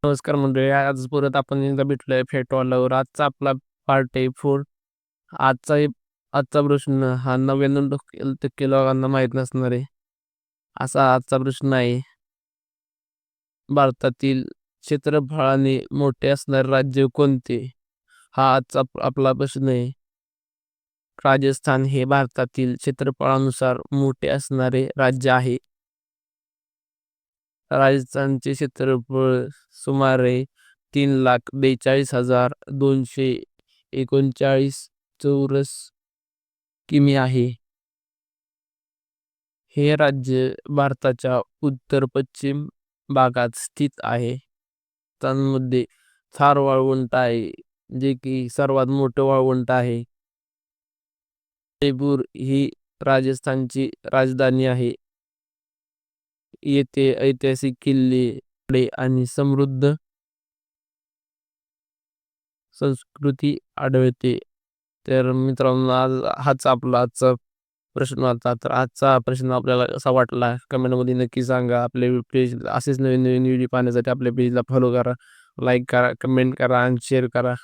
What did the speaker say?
नमस्कार मंडळी. आज परत आपण एकदा भेटलोय फेटवाल्यावर. आजचा आपला पार्ट आहे 4. आजचा आजचा प्रश्न हा 99% लोकांना माहीत नसणार आहे. असा आजचा प्रश्न आहे. भारतातील क्षेत्रफळाने मोठे असणारे राज्य कोणते? हा आजचा आपला प्रश्न आहे. राजस्थान हे भारतातील क्षेत्रफळानुसार मोठे असणारे राज्य आहे. राजस्थानचे क्षेत्रफळ सुमारे 3,42,239 चौरस किमी आहे. हे राज्य भारताच्या उत्तर-पश्चिम भागात स्थित आहे. त्यांमध्ये थार वाळवंट आहे, जे की सर्वात मोठं वाळवंट आहे. जयपूर ही राजस्थानची राजधानी आहे. येथे ऐतिहासिक किल्ले आणि समृद्ध संस्कृती आढळते. तर मित्रांनो, आज हाच आपला आजचा प्रश्न होता. तर आजचा प्रश्न आपल्याला कसा वाटला कमेंटमध्ये नक्की सांगा. आपले पेज असेच नवीन नवीन व्हिडिओ पाहण्यासाठी आपल्या पेजला फॉलो करा, लाईक करा, कमेंट करा आणि शेअर करा.